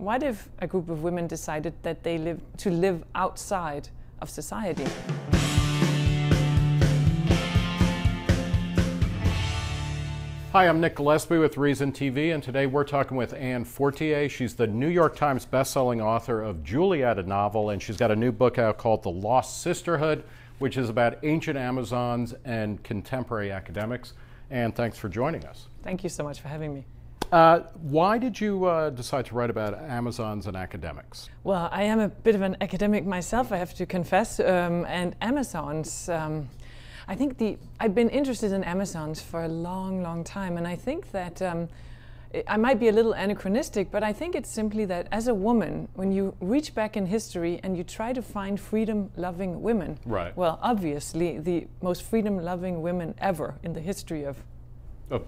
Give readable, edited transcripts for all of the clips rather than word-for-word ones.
what if a group of women decided that they live outside of society? Hi, I'm Nick Gillespie with Reason TV, and today we're talking with Anne Fortier. She's the New York Times bestselling author of Juliet, a novel, and she's got a new book out called The Lost Sisterhood, which is about ancient Amazons and contemporary academics. Anne, thanks for joining us. Thank you so much for having me. Why did you decide to write about Amazons and academics? Well, I am a bit of an academic myself, I have to confess, and Amazons, I think I've been interested in Amazons for a long, long time, and I think that I might be a little anachronistic, but I think it's simply that as a woman, when you reach back in history and you try to find freedom-loving women, right. Well, obviously the most freedom-loving women ever in the history of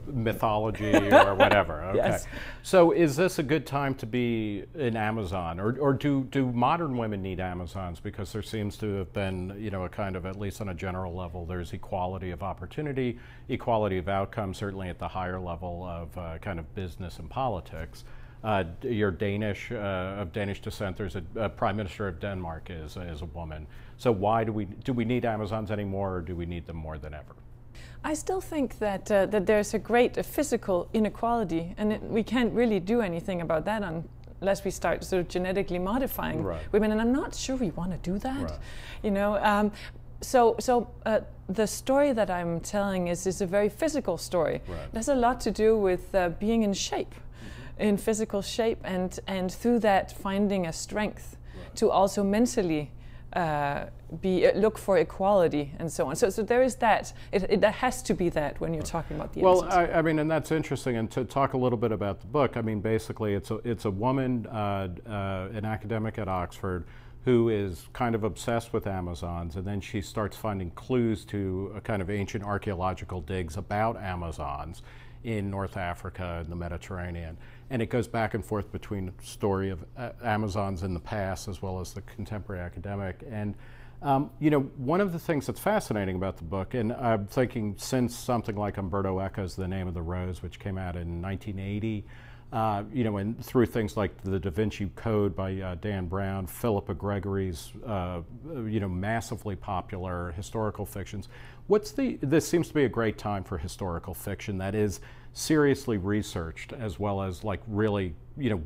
mythology or whatever. Okay. Yes. So is this a good time to be an Amazon, or do modern women need Amazons? Because there seems to have been, a kind of, at least on a general level, there's equality of opportunity, equality of outcome, certainly at the higher level of kind of business and politics. You're Danish, of Danish descent. There's a Prime Minister of Denmark is a woman. So why do we need Amazons anymore, or do we need them more than ever? I still think that that there's a great physical inequality, and we can't really do anything about that unless we start sort of genetically modifying women. And I'm not sure we want to do that. Right. So the story that I'm telling is a very physical story. Right. It has a lot to do with being in shape, in physical shape, and through that finding a strength to also mentally look for equality and so on. So there is that. It has to be that when you're talking about the Well, I mean, and that's interesting. And to talk a little bit about the book, I mean, basically, it's a woman, an academic at Oxford, who is kind of obsessed with Amazons, and then she starts finding clues to a kind of ancient archaeological digs about Amazons in North Africa and the Mediterranean. And it goes back and forth between the story of Amazons in the past as well as the contemporary academic. And one of the things that's fascinating about the book, and I'm thinking since something like Umberto Eco's The Name of the Rose, which came out in 1980, and through things like the Da Vinci Code by Dan Brown, Philippa Gregory's, massively popular historical fictions. This seems to be a great time for historical fiction that is seriously researched, as well as like really,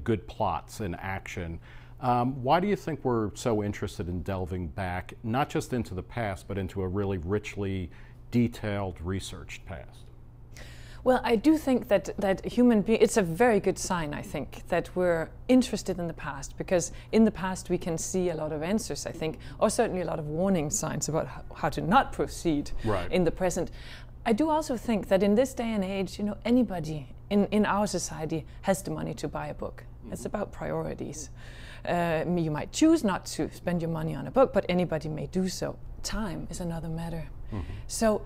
good plots and action. Why do you think we're so interested in delving back, not just into the past, but into a really richly detailed, researched past? Well, I do think that it's a very good sign, I think, that we're interested in the past, because in the past we can see a lot of answers, I think, or certainly a lot of warning signs about how to not proceed in the present. I do also think that in this day and age, anybody in our society has the money to buy a book. It's about priorities. You might choose not to spend your money on a book, but anybody may do so. Time is another matter. So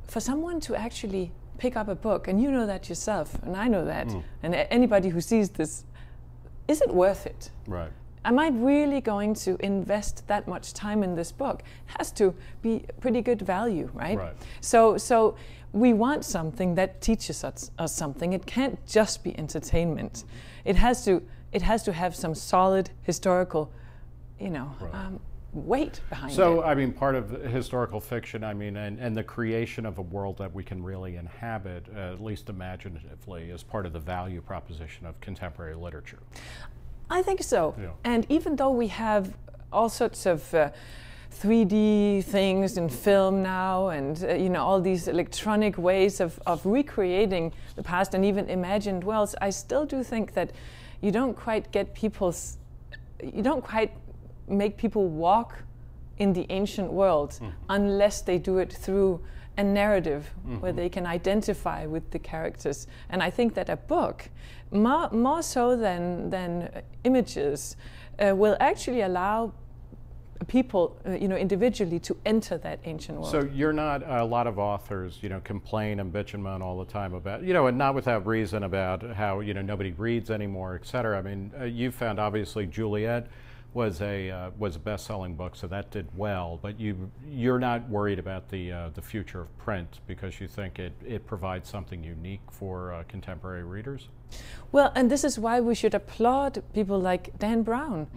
for someone to actually pick up a book, and you know that yourself, and I know that, and anybody who sees this, is it worth it? Right. Am I really going to invest that much time in this book? It has to be pretty good value, right? So we want something that teaches us something. It can't just be entertainment. It has to have some solid historical, weight behind it. So, I mean, part of historical fiction, I mean, and the creation of a world that we can really inhabit, at least imaginatively, is part of the value proposition of contemporary literature. I think so. Yeah. And even though we have all sorts of 3D things in film now, and all these electronic ways of recreating the past and even imagined worlds, I still do think that you don't quite make people walk in the ancient world unless they do it through a narrative where they can identify with the characters. And I think that a book, more so than images, will actually allow people, individually to enter that ancient world. So you're not, a lot of authors, complain and bitch and moan all the time about, and not without reason, about how, nobody reads anymore, et cetera. I mean, you found obviously Juliet was a best-selling book, so that did well. But you're not worried about the future of print because you think it provides something unique for contemporary readers. Well, and this is why we should applaud people like Dan Brown.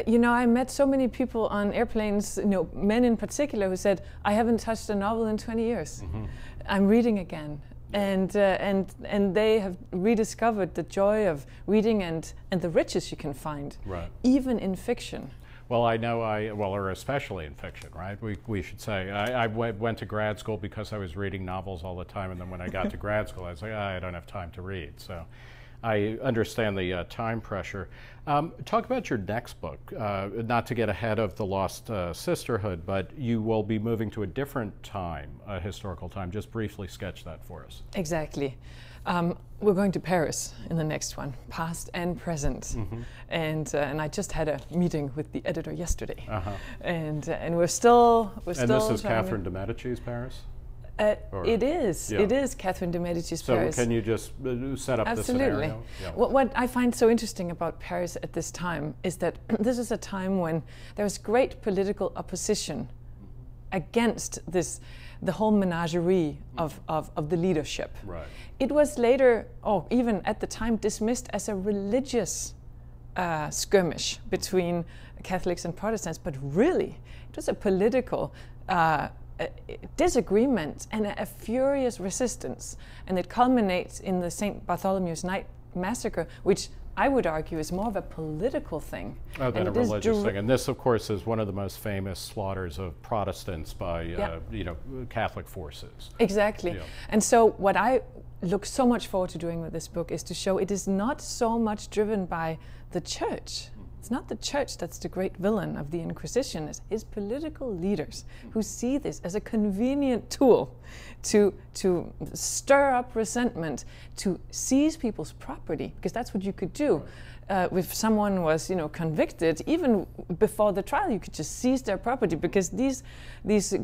You know, I met so many people on airplanes, you know, men in particular, who said, "I haven't touched a novel in 20 years. I'm reading again." And they have rediscovered the joy of reading and the riches you can find, even in fiction. Well, I know or especially in fiction, right? We should say. I went to grad school because I was reading novels all the time, and then when I got to grad school, I was like, I don't have time to read. So I understand the time pressure. Talk about your next book, not to get ahead of the Lost Sisterhood, but you will be moving to a different time, a historical time. Just briefly sketch that for us. Exactly. We're going to Paris in the next one, past and present, and I just had a meeting with the editor yesterday, and we're still. And this is Catherine de Medici's Paris. It is Catherine de Medici's Paris. So can you just set up the scenario? Yeah. What I find so interesting about Paris at this time is that this is a time when there was great political opposition against the whole menagerie of the leadership. Right. It was later, even at the time, dismissed as a religious skirmish between Catholics and Protestants, but really it was a political disagreement and a furious resistance, and it culminates in the St. Bartholomew's Night massacre, which I would argue is more of a political thing than a religious thing. And this, of course, is one of the most famous slaughters of Protestants by Catholic forces. Exactly. Yeah. And so what I look so much forward to doing with this book is to show it is not so much driven by the church. It's not the church that's the great villain of the Inquisition. It's his political leaders who see this as a convenient tool to stir up resentment, to seize people's property, because that's what you could do. If someone was, convicted, even before the trial, you could just seize their property, because these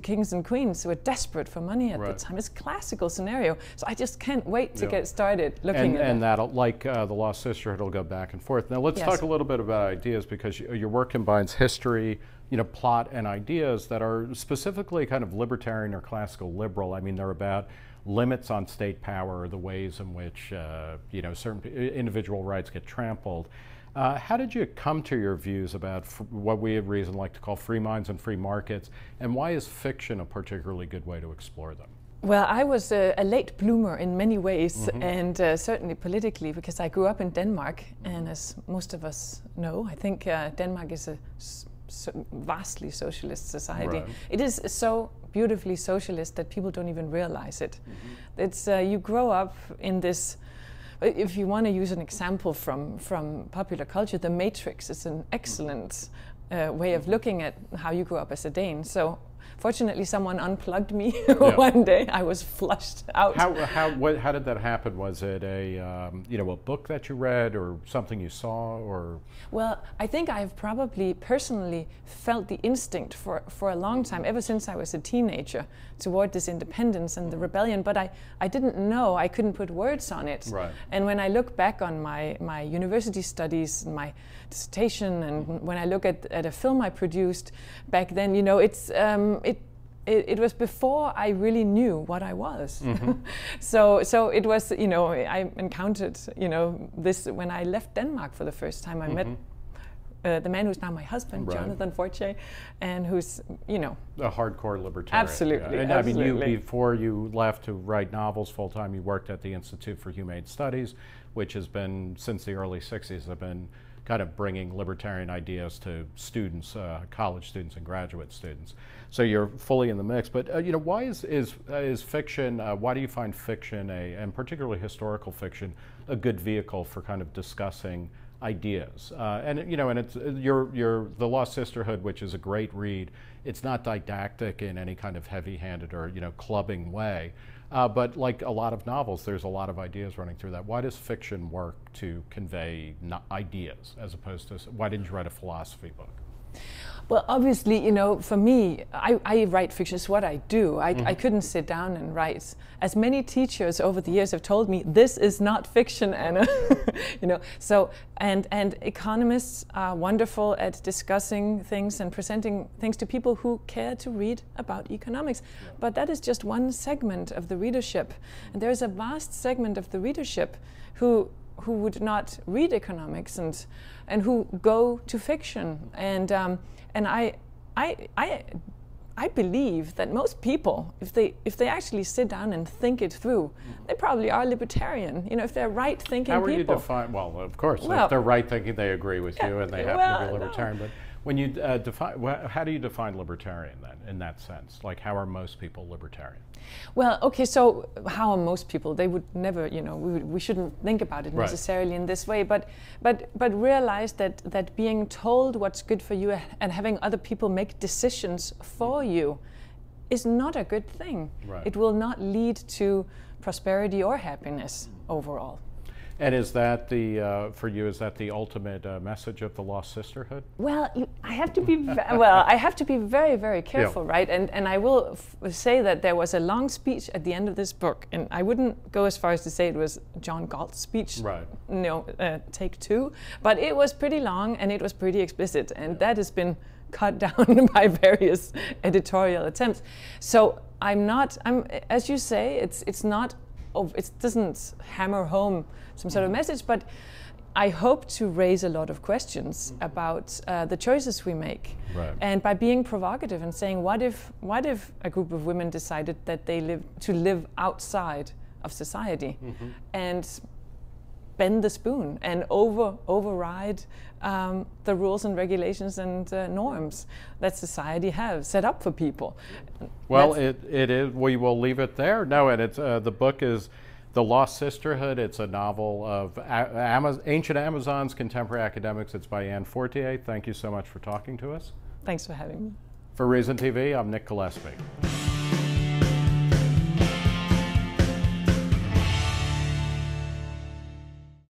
kings and queens were desperate for money at the time. It's a classical scenario. So I just can't wait to get started looking at it. And that'll, like the Lost Sisterhood, will go back and forth. Now let's talk a little bit about ideas, because your work combines history, plot, and ideas that are specifically kind of libertarian or classical liberal. I mean, they're about limits on state power, the ways in which certain individual rights get trampled. How did you come to your views about what we at Reason like to call free minds and free markets, and why is fiction a particularly good way to explore them? Well, I was a late bloomer in many ways, and certainly politically, because I grew up in Denmark, and as most of us know, I think Denmark is a vastly socialist society. Right. It is so beautifully socialist that people don't even realize it. It's you grow up in this. If you want to use an example from popular culture, The Matrix is an excellent way of looking at how you grew up as a Dane. So fortunately, someone unplugged me one day. I was flushed out. How did that happen? Was it a book that you read, or something you saw, or? Well, I think I've probably personally felt the instinct for a long time, ever since I was a teenager, toward this independence and the rebellion. But I didn't know. I couldn't put words on it. Right. And when I look back on my university studies and my dissertation, and when I look at a film I produced back then, it was before I really knew what I was. So it was, I encountered, this when I left Denmark for the first time. I met the man who's now my husband, Jonathan Fortier, and who's, a hardcore libertarian. Absolutely. And absolutely. I mean, before you left to write novels full time, you worked at the Institute for Humane Studies, which has been, since the early 60s, have been kind of bringing libertarian ideas to students, college students and graduate students. So you're fully in the mix. But why is fiction? Why do you find fiction, and particularly historical fiction, a good vehicle for kind of discussing ideas? And it's The Lost Sisterhood, which is a great read. It's not didactic in any kind of heavy-handed or clubbing way. But like a lot of novels, there's a lot of ideas running through that. Why does fiction work to convey ideas, as opposed to, why didn't you write a philosophy book? Well, obviously, you know, for me, I write fiction. It's what I do. I couldn't sit down and write. As many teachers over the years have told me, this is not fiction, Anna. You know, so and economists are wonderful at discussing things and presenting things to people who care to read about economics. Yeah. But that is just one segment of the readership, and there is a vast segment of the readership who would not read economics and who go to fiction, and I believe that most people, if they actually sit down and think it through, they probably are libertarian. You know, if they're right-thinking people. How are you define? Well, of course, if they're right-thinking, they agree with you, and they happen to be libertarian. No. But when you define, how do you define libertarian then, in that sense? Like, how are most people libertarian? Well, okay, so how are most people? They would never, you know, we shouldn't think about it necessarily in this way, but realize that being told what's good for you and having other people make decisions for you is not a good thing. Right. It will not lead to prosperity or happiness overall. And is that for you? Is that the ultimate message of the Lost Sisterhood? Well, I have to be I have to be very, very careful, right? And I will say that there was a long speech at the end of this book, and I wouldn't go as far as to say it was John Galt's speech, right? No, take two, but it was pretty long and it was pretty explicit, and that has been cut down by various editorial attempts. So I'm as you say, it's not. It doesn't hammer home some sort of message, but I hope to raise a lot of questions about the choices we make. Right. And by being provocative and saying, what if a group of women decided that they live outside of society and bend the spoon and override the rules and regulations and norms that society has set up for people. Well, it is. We will leave it there. No, and it's the book is The Lost Sisterhood. It's a novel of ancient Amazons, contemporary academics. It's by Anne Fortier. Thank you so much for talking to us. Thanks for having me. For Reason TV, I'm Nick Gillespie.